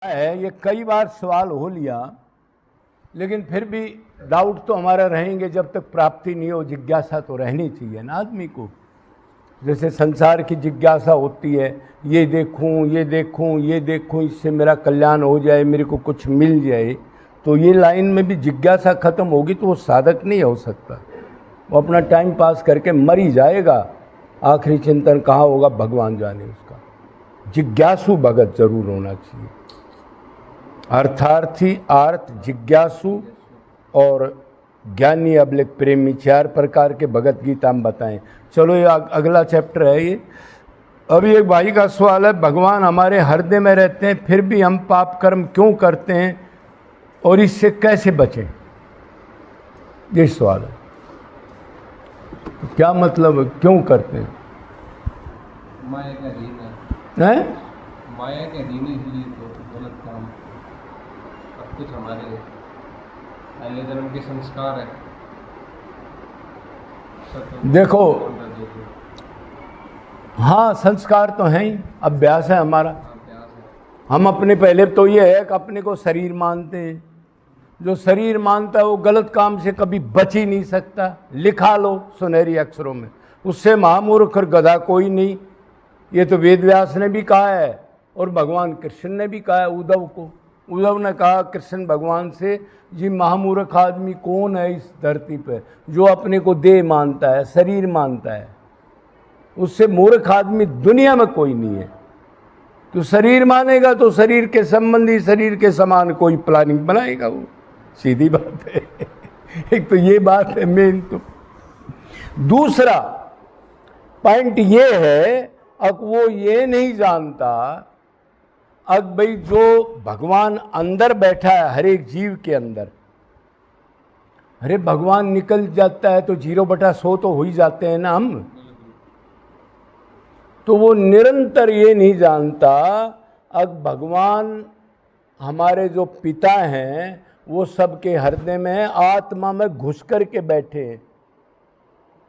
है, ये कई बार सवाल हो लिया, लेकिन फिर भी डाउट तो हमारा रहेंगे जब तक प्राप्ति नहीं हो। जिज्ञासा तो रहनी चाहिए ना आदमी को। जैसे संसार की जिज्ञासा होती है, ये देखूं, ये देखूं, ये देखूं, इससे मेरा कल्याण हो जाए, मेरे को कुछ मिल जाए। तो ये लाइन में भी जिज्ञासा खत्म होगी तो वो साधक नहीं हो सकता। वो अपना टाइम पास करके मर ही जाएगा। आखिरी चिंतन कहाँ होगा भगवान जाने उसका। जिज्ञासु भगत जरूर होना चाहिए। अर्थार्थी, आर्थ, जिज्ञासु और ज्ञानी अबलिक प्रेमी, 4 प्रकार के भगवत गीता में बताएं। चलो ये अगला चैप्टर है ये। अभी एक भाई का सवाल है, भगवान हमारे हृदय में रहते हैं फिर भी हम पाप कर्म क्यों करते हैं और इससे कैसे बचें? ये सवाल है। तो क्या मतलब क्यों करते हैं? माया के अधीन हैं? माया के अधीन इसलिए तो गलत काम। सब कुछ हमारे पहले जन्म के संस्कार है। देखो, हाँ संस्कार तो हैं ही, अभ्यास है हमारा। हम अपने पहले तो ये है कि अपने को शरीर मानते हैं। जो शरीर मानता है वो गलत काम से कभी बच ही नहीं सकता। लिखा लो सुनहरी अक्षरों में, उससे महामूर्ख और गधा कोई नहीं। ये तो वेद व्यास ने भी कहा है और भगवान कृष्ण ने भी कहा है उद्धव को। उद्धव ने कहा कृष्ण भगवान से, जी महामूर्ख आदमी कौन है इस धरती पे जो अपने को देह मानता है, शरीर मानता है। उससे मूर्ख आदमी दुनिया में कोई नहीं है। तो शरीर मानेगा तो शरीर के संबंधी, शरीर के समान कोई प्लानिंग बनाएगा वो। सीधी बात है। एक तो ये बात है मेन। तो दूसरा पॉइंट ये है, अब वो ये नहीं जानता अब भाई जो भगवान अंदर बैठा है हर एक जीव के अंदर, अरे भगवान निकल जाता है तो 0/100 तो हो ही जाते हैं ना हम। तो वो निरंतर ये नहीं जानता अब भगवान हमारे जो पिता हैं वो सबके हृदय में आत्मा में घुस कर के बैठे हैं।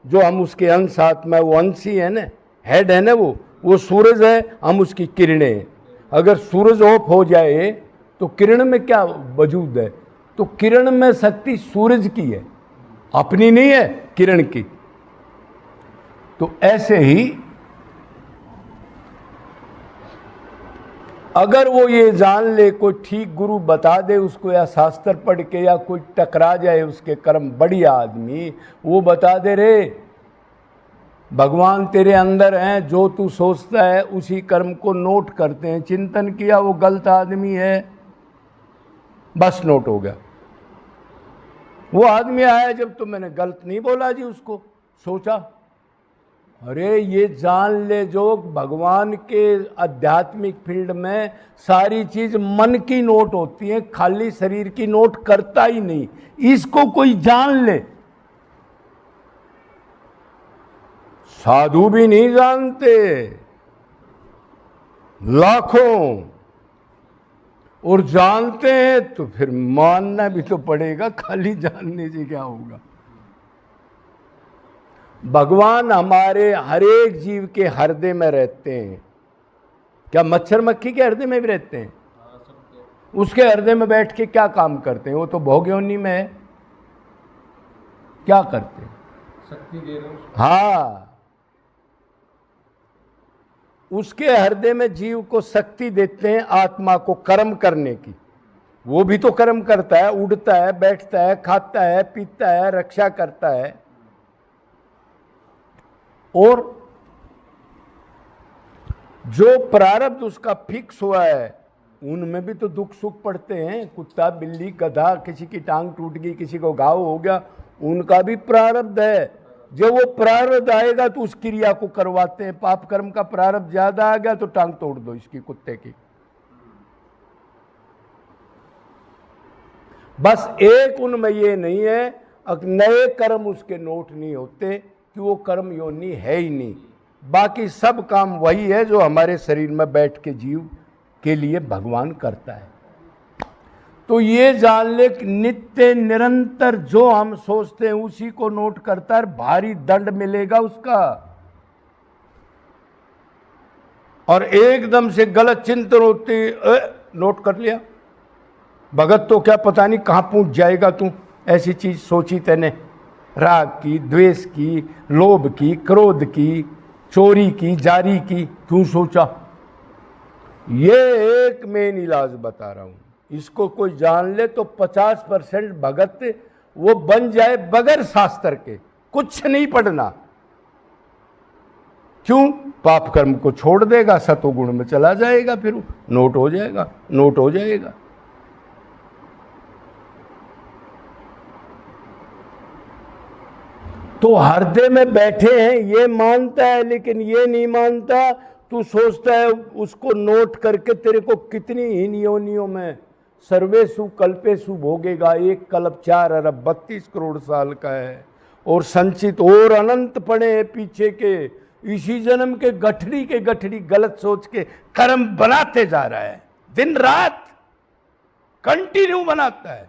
जो हम उसके अंश आत्मा, वो अंश ही है ना, हेड है ना वो सूरज है, हम उसकी किरणें हैं। अगर सूरज ऑफ हो जाए तो किरण में क्या वजूद है? तो किरण में शक्ति सूरज की है, अपनी नहीं है, किरण की। तो ऐसे ही अगर वो ये जान ले, कोई ठीक गुरु बता दे उसको, या शास्त्र पढ़ के, या कोई टकरा जाए उसके कर्म बढ़िया आदमी, वो बता दे रे भगवान तेरे अंदर हैं, जो तू सोचता है उसी कर्म को नोट करते हैं। चिंतन किया वो गलत आदमी है, बस नोट हो गया। वो आदमी आया जब तो मैंने गलत नहीं बोला जी, उसको सोचा। अरे ये जान ले जो भगवान के आध्यात्मिक फील्ड में सारी चीज मन की नोट होती है, खाली शरीर की नोट करता ही नहीं। इसको कोई जान ले। साधु भी नहीं जानते लाखों, और जानते हैं तो फिर मानना भी तो पड़ेगा, खाली जानने से क्या होगा। भगवान हमारे हर एक जीव के हृदय में रहते हैं। क्या मच्छर मक्खी के हृदय में भी रहते हैं? उसके हृदय में बैठ के क्या काम करते हैं? वो तो भोग योनि में है, क्या करते हैं? शक्ति दे रहे हैं। हाँ, उसके हृदय में जीव को शक्ति देते हैं आत्मा को कर्म करने की। वो भी तो कर्म करता है, उड़ता है, बैठता है, खाता है, पीता है, रक्षा करता है। और जो प्रारब्ध उसका फिक्स हुआ है उनमें भी तो दुख सुख पड़ते हैं। कुत्ता, बिल्ली, गधा, किसी की टांग टूट गई, किसी को घाव हो गया, उनका भी प्रारब्ध है। जब वो प्रारब्ध आएगा तो उस क्रिया को करवाते हैं। पाप कर्म का प्रारब्ध ज्यादा आ गया तो टांग तोड़ दो इसकी, कुत्ते की। बस एक उनमें ये नहीं है, नए कर्म उसके नोट नहीं होते कि वो कर्म योनि है ही नहीं। बाकी सब काम वही है जो हमारे शरीर में बैठ के जीव के लिए भगवान करता है। तो ये जान ले कि नित्य निरंतर जो हम सोचते हैं उसी को नोट करता है, भारी दंड मिलेगा उसका। और एकदम से गलत चिंतन होती नोट कर लिया। भगत तो क्या पता नहीं कहाँ पहुंच जाएगा तू, ऐसी चीज सोची तेने, राग की, द्वेष की, लोभ की, क्रोध की, चोरी की, जारी की, क्यों सोचा? ये एक मेन इलाज बता रहा हूं, इसको कोई जान ले तो 50% भगत वो बन जाए बगैर शास्त्र के, कुछ नहीं पढ़ना। क्यों? पाप कर्म को छोड़ देगा, सतोगुण में चला जाएगा, फिर नोट हो जाएगा, नोट हो जाएगा। तो हृदय में बैठे हैं ये मानता है, लेकिन ये नहीं मानता। तू सोचता है उसको नोट करके तेरे को कितनी हीन योनियों में सर्वेसु कल्पेसु भोगेगा। एक कल्प 4 अरब 32 करोड़ साल का है, और संचित और अनंत पड़े हैं पीछे के। इसी जन्म के गठड़ी गलत सोच के कर्म बनाते जा रहा है, दिन रात कंटिन्यू बनाता है।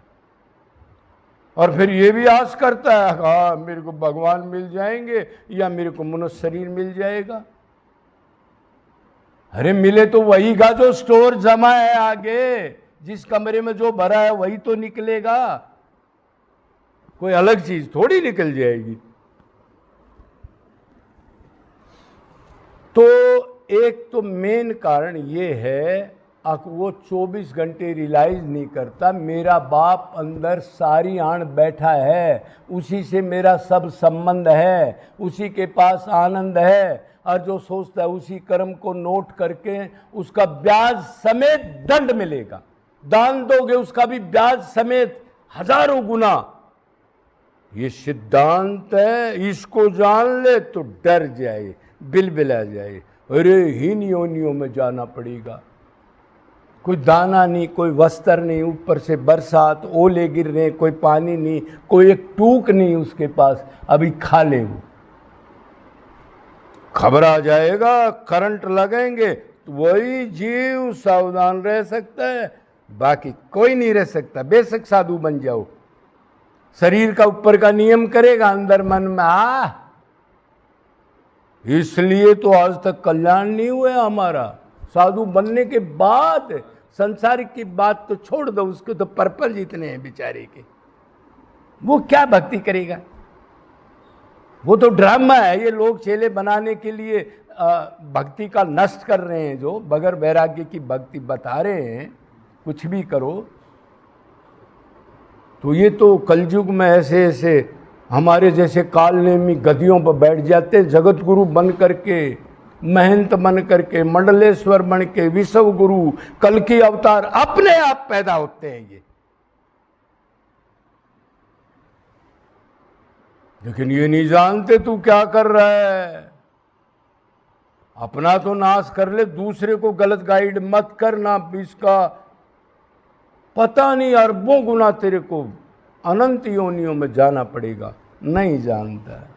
और फिर ये भी आस करता है, हाँ मेरे को भगवान मिल जाएंगे या मेरे को मनुष्य शरीर मिल जाएगा। अरे मिले तो वही गा जो स्टोर जमा है आगे, जिस कमरे में जो भरा है वही तो निकलेगा, कोई अलग चीज थोड़ी निकल जाएगी। तो एक तो मेन कारण ये है, वो 24 घंटे रियलाइज नहीं करता मेरा बाप अंदर सारी आण बैठा है, उसी से मेरा सब संबंध है, उसी के पास आनंद है। और जो सोचता है उसी कर्म को नोट करके उसका ब्याज समेत दंड मिलेगा, दान दोगे उसका भी ब्याज समेत 1000 गुना। ये सिद्धांत है, इसको जान ले तो डर जाए, बिलबिला जाए, अरे हीन योनियों में जाना पड़ेगा। कोई दाना नहीं, कोई वस्त्र नहीं, ऊपर से बरसात, ओले गिर रहे, कोई पानी नहीं, कोई एक टूक नहीं उसके पास, अभी खा ले वो। खबर आ जाएगा, करंट लगेंगे तो वही जीव सावधान रह सकता है, बाकी कोई नहीं रह सकता। बेशक साधु बन जाओ, शरीर का ऊपर का नियम करेगा, अंदर मन में इसलिए तो आज तक कल्याण नहीं हुआ हमारा। साधु बनने के बाद संसारिक की बात तो छोड़ दो, उसके तो पर्पल जितने हैं बेचारे के, वो क्या भक्ति करेगा? वो तो ड्रामा है, ये लोग चेले बनाने के लिए भक्ति का नष्ट कर रहे हैं, जो बगैर वैराग्य की भक्ति बता रहे हैं, कुछ भी करो। तो ये तो कलयुग में ऐसे ऐसे हमारे जैसे कालनेमी गधियों पर बैठ जाते हैं, जगत गुरु बन करके, महंत बन करके, मंडलेश्वर बन के, विश्व गुरु, कल की अवतार अपने आप पैदा होते हैं ये। लेकिन ये नहीं जानते तू क्या कर रहा है। अपना तो नाश कर ले, दूसरे को गलत गाइड मत करना। इसका पता नहीं अरबों गुना तेरे को अनंत योनियों में जाना पड़ेगा। नहीं जानता है,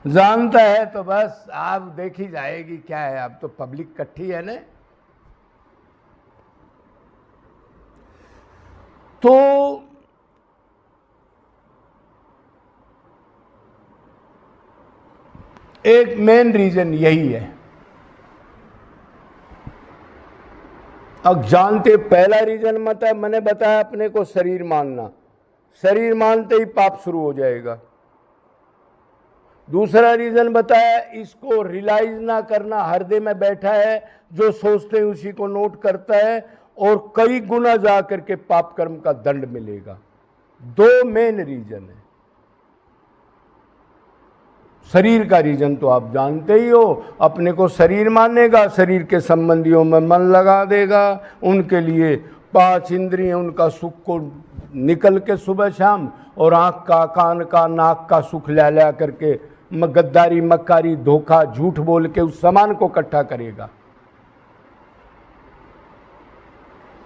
जानता है तो बस आप देखी जाएगी क्या है। अब तो पब्लिक इकट्ठी है ना। तो एक मेन रीजन यही है। अब जानते, पहला रीजन मैंने बताया अपने को शरीर मानना, शरीर मानते ही पाप शुरू हो जाएगा। दूसरा रीजन बताया, इसको रियलाइज ना करना, हृदय में बैठा है, जो सोचते हैं उसी को नोट करता है, और कई गुना जा करके पाप कर्म का दंड मिलेगा। दो मेन रीजन है। शरीर का रीजन तो आप जानते ही हो, अपने को शरीर मानेगा, शरीर के संबंधियों में मन लगा देगा, उनके लिए 5 इंद्रिय उनका सुख को निकल के सुबह शाम, और आँख का, कान का, नाक का सुख ला ला करके गद्दारी, मक्कारी, धोखा, झूठ बोल के उस सामान को इकट्ठा करेगा।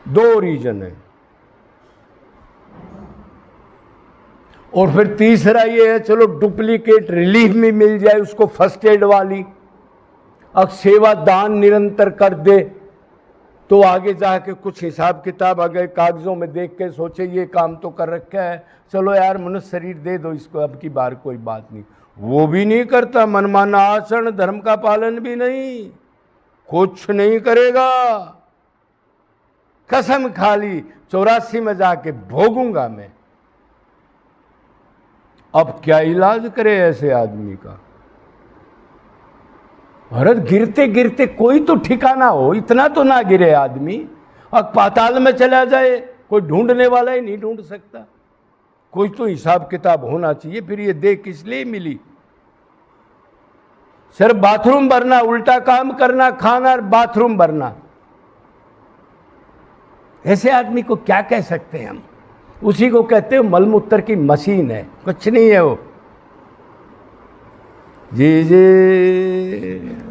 दो रीजन है। और फिर तीसरा ये है, चलो डुप्लीकेट रिलीफ में मिल जाए उसको, फर्स्ट एड वाली। अब सेवा दान निरंतर कर दे तो आगे जाके कुछ हिसाब किताब अगर कागजों में देख के सोचे ये काम तो कर रखा है, चलो यार मनुष्य शरीर दे दो इसको, अब की बार कोई बात नहीं। वो भी नहीं करता, मनमाना आचरण, धर्म का पालन भी नहीं, कुछ नहीं करेगा। कसम खा ली 84 में जाके भोगूंगा मैं। अब क्या इलाज करे ऐसे आदमी का? भरत गिरते गिरते कोई तो ठिकाना हो, इतना तो ना गिरे आदमी, अब पाताल में चला जाए, कोई ढूंढने वाला ही नहीं ढूंढ सकता। कोई तो हिसाब किताब होना चाहिए। फिर ये देह किस लिए मिली? सिर्फ बाथरूम भरना, उल्टा काम करना, खाना बाथरूम भरना। ऐसे आदमी को क्या कह सकते हैं हम? उसी को कहते हैं मलमूत्र की मशीन है, कुछ नहीं है वो। जी जी।